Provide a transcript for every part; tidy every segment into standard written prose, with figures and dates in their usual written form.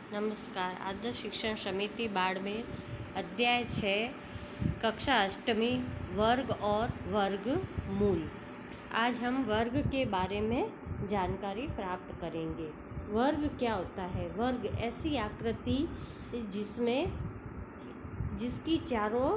नमस्कार। आदर्श शिक्षण समिति बाड़मेर, अध्याय 6, कक्षा 8वीं, वर्ग और वर्गमूल। आज हम वर्ग के बारे में जानकारी प्राप्त करेंगे। वर्ग क्या होता है? वर्ग ऐसी आकृति जिसकी चारों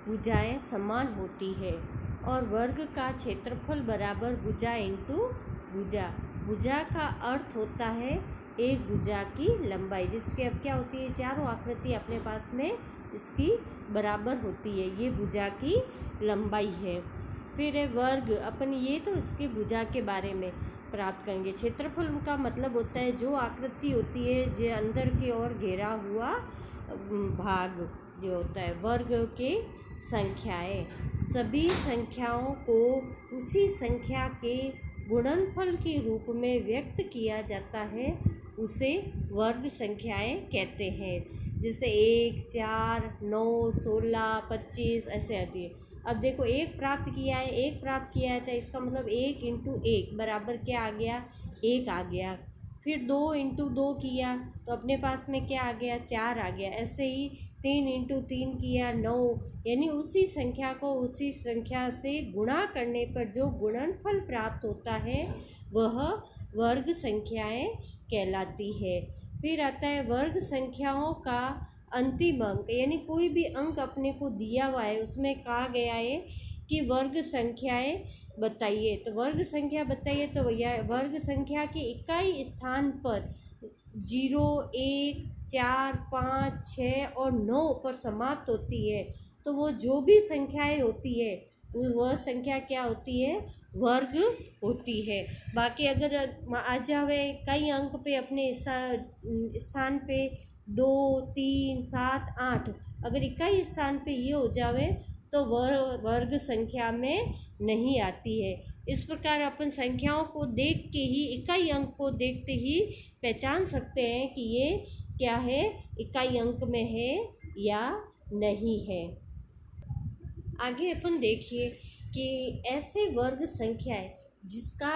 भुजाएं समान होती है और वर्ग का क्षेत्रफल बराबर भुजा इंटू भुजा। भुजा का अर्थ होता है एक भुजा की लंबाई, जिसके अब क्या होती है, चारों आकृति अपने पास में इसकी बराबर होती है, ये भुजा की लंबाई है। फिर है वर्ग, अपन ये तो इसके भुजा के बारे में प्राप्त करेंगे। क्षेत्रफल का मतलब होता है जो आकृति होती है जो अंदर की ओर घेरा हुआ भाग जो होता है। वर्ग के संख्याएं, सभी संख्याओं को उसी संख्या के गुणनफल के रूप में व्यक्त किया जाता है, उसे वर्ग संख्याएं कहते हैं। जैसे 1, 4, 9, 16, 25 ऐसे आती है। अब देखो 1 प्राप्त किया है तो इसका मतलब 1 इंटू 1 बराबर क्या आ गया, 1 आ गया। फिर 2 इंटू 2 किया तो अपने पास में क्या आ गया, 4 आ गया। ऐसे ही 3 इंटू 3 किया 9, यानी उसी संख्या को उसी संख्या से गुणा करने पर जो गुणनफल प्राप्त होता है वह वर्ग संख्याएं कहलाती है। फिर आता है वर्ग संख्याओं का अंतिम अंक, यानी कोई भी अंक अपने को दिया हुआ है उसमें कहा गया है कि वर्ग संख्याएं बताइए। तो वर्ग संख्या बताइए तो वर्ग संख्या की इकाई स्थान पर 0, 1, 4, 5, 6 और 9 पर समाप्त होती है, तो वो जो भी संख्याएं होती है वह संख्या क्या होती है, वर्ग होती है। बाकी अगर आ जावे कई अंक पे अपने स्थान पे 2, 3, 7, 8, अगर इकाई स्थान पे ये हो जावे तो वर्ग संख्या में नहीं आती है। इस प्रकार अपन संख्याओं को देख के ही, इकाई अंक को देखते ही पहचान सकते हैं कि ये क्या है, इकाई अंक में है या नहीं है। आगे अपन देखिए कि ऐसे वर्ग संख्याएं जिसका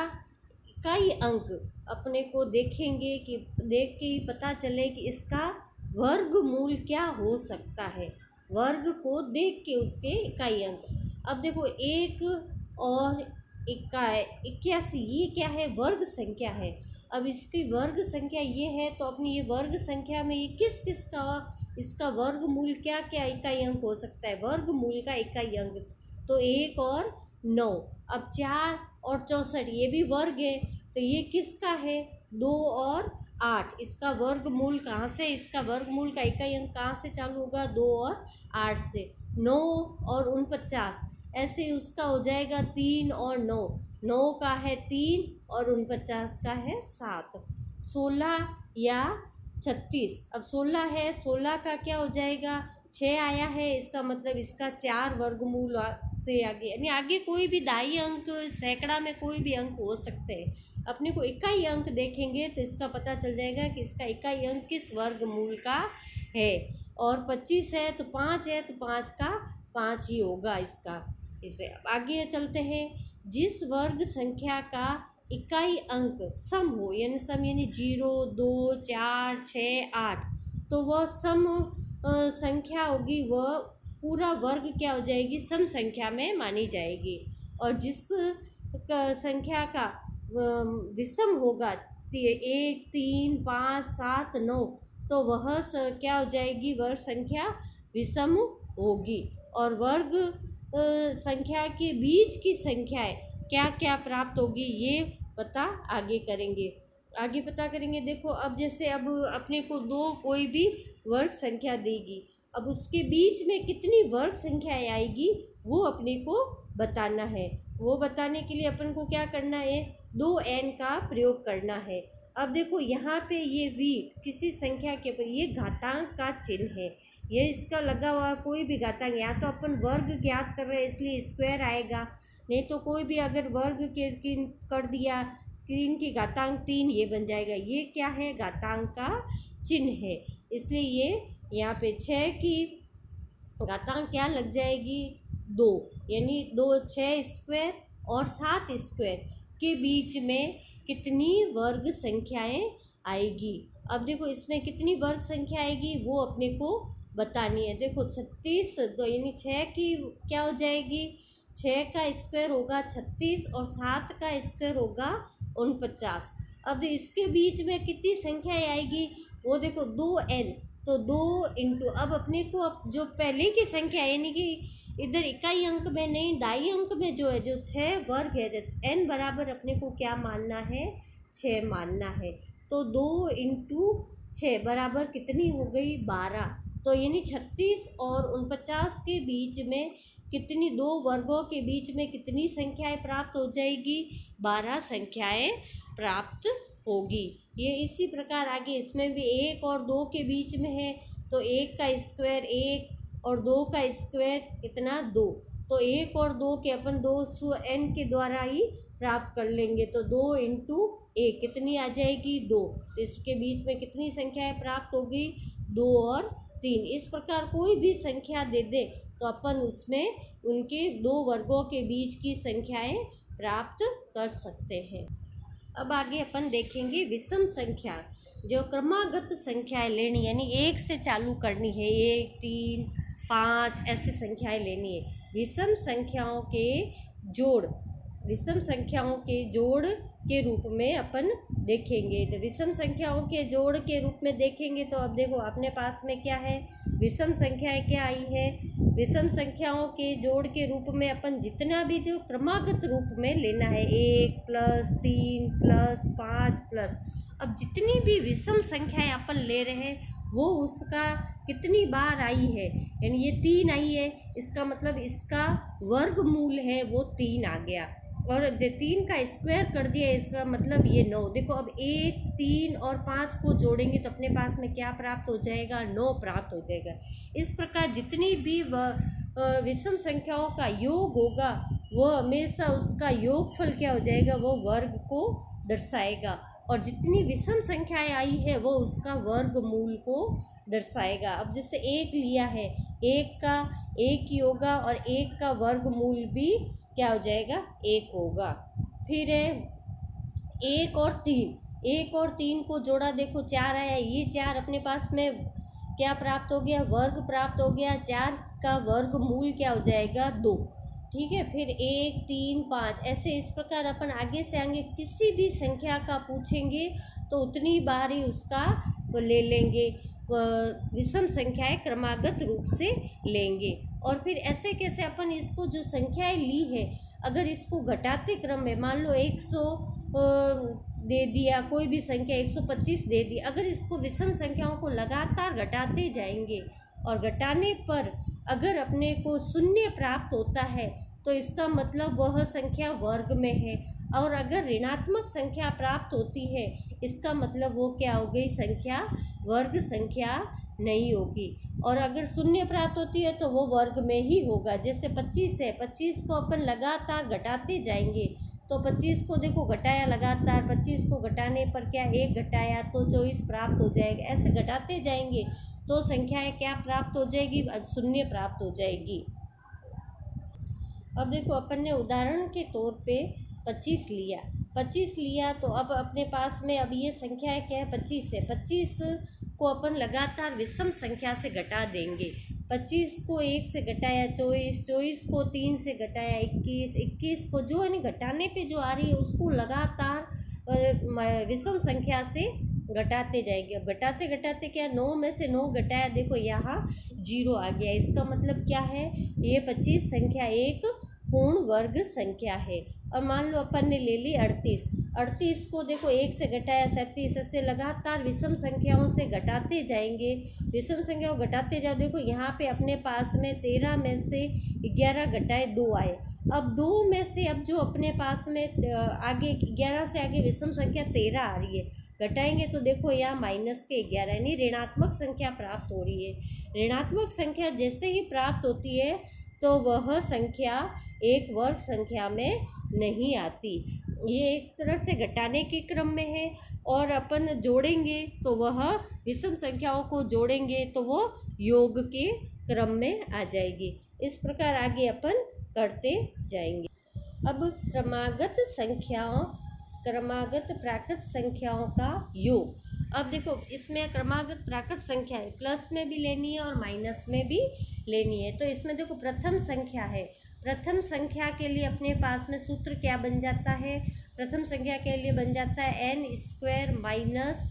इकाई अंक अपने को देखेंगे कि देख के ही पता चले कि इसका वर्गमूल क्या हो सकता है, वर्ग को देख के उसके इकाई अंक। अब देखो 1 और 81, ये क्या है, वर्ग संख्या है। अब इसकी वर्ग संख्या ये है तो अपनी ये वर्ग संख्या में ये किस किस का इसका वर्गमूल क्या क्या इकाई अंक हो सकता है, वर्गमूल का इकाई अंक तो 1 और 9। अब 4 और 64 ये भी वर्ग है, तो ये किसका है, 2 और 8। इसका वर्गमूल कहाँ से, इसका वर्गमूल का इकाई अंक कहाँ से चालू होगा, 2 और 8 से। 9 और 49, ऐसे उसका हो जाएगा 3 और 9। 9 का है 3 और 49 का है 7। 16 या 36, अब 16 है, 16 का क्या हो जाएगा, 6 आया है, इसका मतलब इसका 4 वर्गमूल से आगे, यानी आगे कोई भी दाई अंक, सैकड़ा में कोई भी अंक हो सकते हैं। अपने को इकाई अंक देखेंगे तो इसका पता चल जाएगा कि इसका इकाई अंक किस वर्गमूल का है। और 25 है तो 5 है तो 5 का 5 ही होगा इसका। इसे आगे चलते हैं। जिस वर्ग संख्या का इकाई अंक सम हो, यानी सम यानी 0, 2, 4, 6, 8, तो वह सम संख्या होगी, वह पूरा वर्ग क्या हो जाएगी, सम संख्या में मानी जाएगी। और जिस संख्या का विषम होगा 1, 3, 5, 7, 9, तो वह क्या हो जाएगी, वह संख्या विषम होगी। और वर्ग संख्या के बीच की संख्याएं क्या क्या प्राप्त होगी ये आगे पता करेंगे। देखो अब जैसे अब अपने को कोई भी वर्ग संख्या देगी, अब उसके बीच में कितनी वर्ग संख्याएं आएगी वो अपने को बताना है। वो बताने के लिए अपन को क्या करना है, 2n का प्रयोग करना है। अब देखो यहाँ पे ये v किसी संख्या के ऊपर ये घातांक का चिन्ह है, ये इसका लगा हुआ कोई भी घातांक, या तो अपन वर्ग ज्ञात कर रहे हैं इसलिए स्क्वायर आएगा, नहीं तो कोई भी अगर वर्ग के कर दिया 3 की घातांक 3 ये बन जाएगा। ये क्या है, घातांक का चिन्ह है, इसलिए ये यहाँ पे 6 की घातांक क्या लग जाएगी, 2, यानी 2, 6 स्क्वायर और 7 स्क्वायर के बीच में कितनी वर्ग संख्याएं आएगी। अब देखो इसमें कितनी वर्ग संख्या आएगी वो अपने को बतानी है। देखो 36 तो यानी 6 की क्या हो जाएगी, 6 का स्क्वायर होगा 36 और 7 का स्क्वायर होगा 49। अब इसके बीच में कितनी संख्या आएगी वो देखो 2n, तो 2 इंटू, अब अपने को अब जो पहले की संख्या यानी कि इधर इकाई अंक में नहीं दाई अंक में जो है जो 6 वर्ग है, n बराबर अपने को क्या मानना है, 6 मानना है। तो 2 इंटू 6 बराबर कितनी हो गई, 12। तो यानी 36 और 49 के बीच में कितनी, दो वर्गों के बीच में कितनी संख्याएं प्राप्त हो जाएगी, 12 संख्याएं प्राप्त होगी। ये इसी प्रकार आगे इसमें भी 1 और 2 के बीच में है, तो 1 का स्क्वायर 1 और 2 का स्क्वायर कितना, 2। तो 1 और 2 के अपन 2 n के द्वारा ही प्राप्त कर लेंगे। तो 2 इंटू 1 कितनी आ जाएगी, 2। तो इसके बीच में कितनी संख्याएं प्राप्त होगी, 2 और 3। इस प्रकार कोई भी संख्या दे दे तो अपन उसमें उनके दो वर्गों के बीच की संख्याएं प्राप्त कर सकते हैं। अब आगे अपन देखेंगे विषम संख्या, जो क्रमागत संख्याएं लेनी यानी 1 से चालू करनी है, 1, 3, 5 ऐसी संख्याएं लेनी है। विषम संख्याओं के जोड़, विषम संख्याओं के जोड़ के रूप में अपन देखेंगे। तो विषम संख्याओं के जोड़ के रूप में देखेंगे तो अब देखो अपने पास में क्या है, विषम संख्याएं क्या आई है, विषम संख्याओं के जोड़ के रूप में अपन जितना भी जो क्रमागत रूप में लेना है, 1 + 3 + 5 प्लस, अब जितनी भी विषम संख्याएं अपन ले रहे हैं वो उसका कितनी बार आई है, यानी ये 3 आई है, इसका मतलब इसका वर्गमूल है वो 3 आ गया, और 3 का स्क्वायर कर दिया, इसका मतलब ये 9। देखो अब 1, 3 और 5 को जोड़ेंगे तो अपने पास में क्या प्राप्त हो जाएगा, 9 प्राप्त हो जाएगा। इस प्रकार जितनी भी विषम संख्याओं का योग होगा वो हमेशा उसका योगफल क्या हो जाएगा, वो वर्ग को दर्शाएगा, और जितनी विषम संख्याएं आई है वो उसका वर्गमूल को दर्शाएगा। अब जैसे 1 लिया है, 1 का 1 ही होगा और 1 का वर्गमूल भी क्या हो जाएगा, 1 होगा। फिर है 1 और 3, 1 और 3 को जोड़ा, देखो 4 आया, ये 4 अपने पास में क्या प्राप्त हो गया, वर्ग प्राप्त हो गया, 4 का वर्गमूल क्या हो जाएगा, 2। ठीक है, फिर 1, 3, 5 ऐसे इस प्रकार अपन आगे से आगे किसी भी संख्या का पूछेंगे तो उतनी बार ही उसका वो ले लेंगे, विषम संख्याएं क्रमागत रूप से लेंगे। और फिर ऐसे कैसे अपन इसको जो संख्याएं ली है अगर इसको घटाते क्रम में, मान लो 100 दे दिया, कोई भी संख्या 125 दे दी, अगर इसको विषम संख्याओं को लगातार घटाते जाएंगे और घटाने पर अगर अपने को 0 प्राप्त होता है तो इसका मतलब वह संख्या वर्ग में है, और अगर ऋणात्मक संख्या प्राप्त होती है इसका मतलब वो क्या हो गई, संख्या वर्ग संख्या नहीं होगी, और अगर 0 प्राप्त होती है तो वो वर्ग में ही होगा। जैसे 25 है, 25 को अपन लगातार घटाते जाएंगे तो 25 को देखो घटाया लगातार, 25 को घटाने पर क्या 1 घटाया तो 24 प्राप्त हो जाएगा, ऐसे घटाते जाएंगे तो संख्याएं क्या प्राप्त हो जाएगी, 0 प्राप्त हो जाएगी। अब देखो अपन ने उदाहरण के तौर पे 25 लिया तो अब अपने पास में अब ये संख्या है क्या है, 25 है, 25 को अपन लगातार विषम संख्या से घटा देंगे। 25 को 1 से घटाया 24, 24 को 3 से घटाया 21, 21 को जो है घटाने पे जो आ रही है उसको लगातार विषम संख्या से घटाते जाएंगे। अब घटाते घटाते क्या 9 में से 9 घटाया, देखो यहाँ 0 आ गया, इसका मतलब क्या है, ये 25 संख्या एक पूर्ण वर्ग संख्या है। और मान लो अपन ने ले ली 38 को देखो 1 से घटाया 37, ऐसे लगातार विषम संख्याओं से घटाते जाएंगे, विषम संख्याओं घटाते जाओ। देखो यहाँ पे अपने पास में 13 में से 11 घटाए 2 आए, अब 2 में से अब जो अपने पास में आगे 11 से आगे विषम संख्या 13 आ रही है, घटाएंगे तो देखो यहाँ -11 यानी ऋणात्मक संख्या प्राप्त हो रही है। ऋणात्मक संख्या जैसे ही प्राप्त होती है तो वह संख्या एक वर्ग संख्या में नहीं आती, ये एक तरह से घटाने के क्रम में है। और अपन जोड़ेंगे तो वह विषम संख्याओं को जोड़ेंगे तो वो योग के क्रम में आ जाएगी। इस प्रकार आगे अपन करते जाएंगे। अब क्रमागत प्राकृत संख्याओं का योग। अब देखो इसमें क्रमागत प्राकृत संख्या है, प्लस में भी लेनी है और माइनस में भी लेनी है। तो इसमें देखो प्रथम संख्या है, प्रथम संख्या के लिए अपने पास में सूत्र क्या बन जाता है, प्रथम संख्या के लिए बन जाता है n स्क्वायर माइनस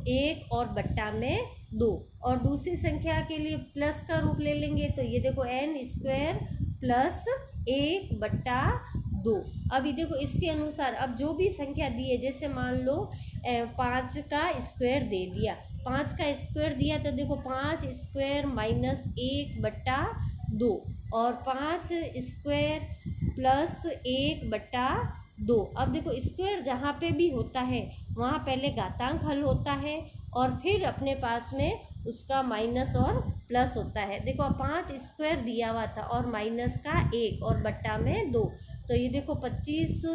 1 और बट्टा में 2। और दूसरी संख्या के लिए प्लस का रूप ले लेंगे, तो ये देखो n स्क्वायर प्लस 1 बट्टा 2। अब ये देखो इसके अनुसार अब जो भी संख्या दी है, जैसे मान लो 5 का स्क्वायर दे दिया, 5 का स्क्वायर दिया तो देखो 5 स्क्वायर माइनस 1 बट्टा 2 और 5 स्क्वायर प्लस 1 बट्टा 2। अब देखो स्क्वायर जहाँ पे भी होता है वहाँ पहले घातांक हल होता है और फिर अपने पास में उसका माइनस और प्लस होता है। देखो 5 स्क्वायर दिया हुआ था और माइनस का 1 और बट्टा में 2, तो ये देखो 25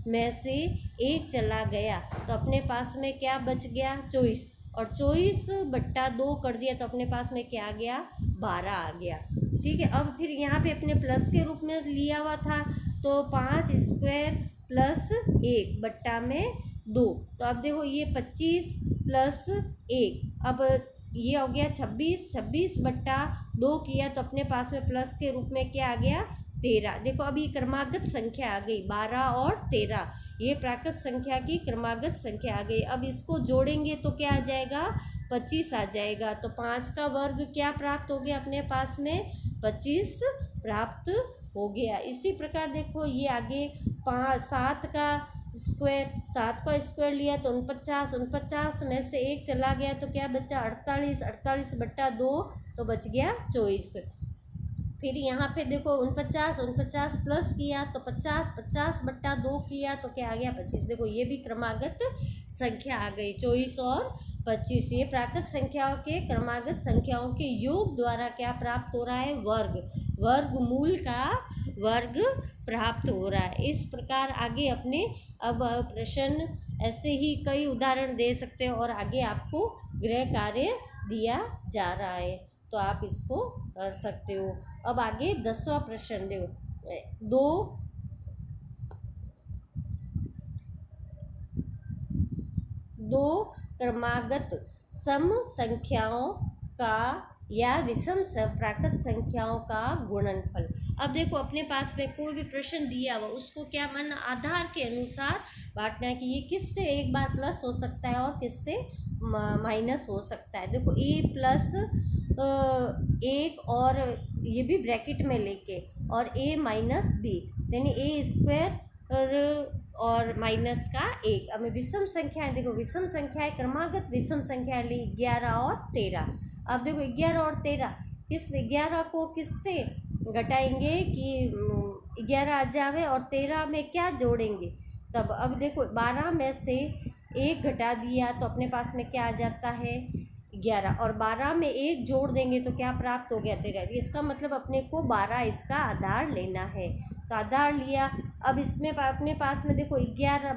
में से 1 चला गया तो अपने पास में क्या बच गया 24, और 24 बट्टा 2 कर दिया तो अपने पास में क्या आ गया 12 आ गया। ठीक है, अब फिर यहाँ पे अपने प्लस के रूप में लिया हुआ था तो 5 स्क्वायर प्लस 1 बट्टा में 2, तो अब देखो ये 25 प्लस 1, अब ये हो गया 26, 26 बट्टा 2 किया तो अपने पास में प्लस के रूप में क्या आ गया 13। देखो अब ये क्रमागत संख्या आ गई 12 और 13, ये प्राकृत संख्या की क्रमागत संख्या आ गई। अब इसको जोड़ेंगे तो क्या आ जाएगा 25 आ जाएगा, तो 5 का वर्ग क्या प्राप्त हो गया अपने पास में 25 प्राप्त हो गया। इसी प्रकार देखो ये आगे 7 का स्क्वायर, 7 का स्क्वायर लिया तो 49, 49 में से 1 चला गया तो क्या बचा 48, 48 बट्टा 2 तो बच गया 24। फिर यहाँ पे देखो 49, 49 प्लस किया तो 50, 50 बट्टा 2 किया तो क्या आ गया 25। देखो ये भी क्रमागत संख्या आ गई 24 और 25। ये प्राकृत संख्याओं के क्रमागत संख्याओं के योग द्वारा क्या प्राप्त हो रहा है वर्ग, वर्गमूल का वर्ग प्राप्त हो रहा है। इस प्रकार आगे अपने अब प्रश्न ऐसे ही कई उदाहरण दे सकते हैं और आगे आपको गृह कार्य दिया जा रहा है तो आप इसको कर सकते हो। अब आगे 10वां प्रश्न दो क्रमागत सम संख्याओं का या विषम प्राकृत संख्याओं का गुणनफल। अब देखो अपने पास में कोई भी प्रश्न दिया हुआ उसको क्या मन आधार के अनुसार बांटना है कि ये किससे एक बार प्लस हो सकता है और किससे माइनस हो सकता है। देखो a प्लस 1 और ये भी ब्रैकेट में लेके और a माइनस b, यानी a स्क्वायर और माइनस का 1। अब विषम संख्या है, देखो विषम संख्या है क्रमागत विषम संख्या ली 11 और 13। अब देखो 11 और 13 किस 11 को किससे घटाएंगे कि 11 आ जावे और 13 में क्या जोड़ेंगे तब। अब देखो 12 में से 1 घटा दिया तो अपने पास में क्या आ जाता है 11 और 12 में 1 जोड़ देंगे तो क्या प्राप्त हो गया 13। इसका मतलब अपने को 12 इसका आधार लेना है, तो आधार लिया। अब इसमें अपने पास में देखो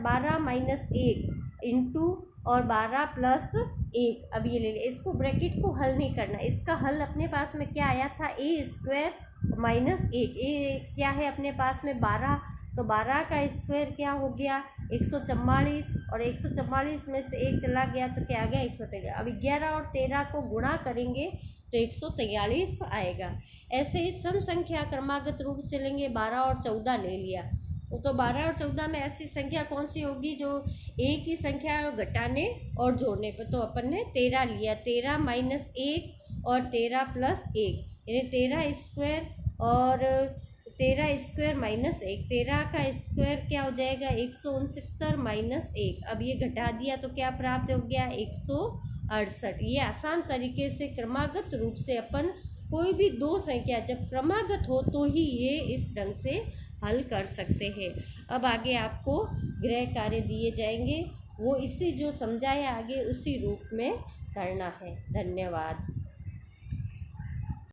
12 माइनस 1 इंटू और 12 प्लस 1। अब ये ले लिया, इसको ब्रैकेट को हल नहीं करना, इसका हल अपने पास में क्या आया था a स्क्वायर माइनस 1। a क्या है अपने पास में 12, तो 12 का स्क्वायर क्या हो गया 144 और 144 में से 1 चला गया तो क्या आ गया 143। अब 11 और 13 को गुणा करेंगे तो 143 आएगा। ऐसे ही सम संख्या क्रमागत रूप से लेंगे 12 और 14 ले लिया तो 12 और 14 में ऐसी संख्या कौन सी होगी जो एक ही संख्या घटाने और जोड़ने पर, तो अपन ने 13 लिया, 13 माइनस 1 और 13 प्लस 1 यानी 13 स्क्वायर और 13 स्क्वायर माइनस 1, 13 का स्क्वायर क्या हो जाएगा 169 माइनस 1। अब ये घटा दिया तो क्या प्राप्त हो गया 168। ये आसान तरीके से क्रमागत रूप से अपन कोई भी दो संख्या जब क्रमागत हो तो ही ये इस ढंग से हल कर सकते हैं। अब आगे आपको गृह कार्य दिए जाएंगे, वो इसी जो समझाया आगे उसी रूप में करना है। धन्यवाद।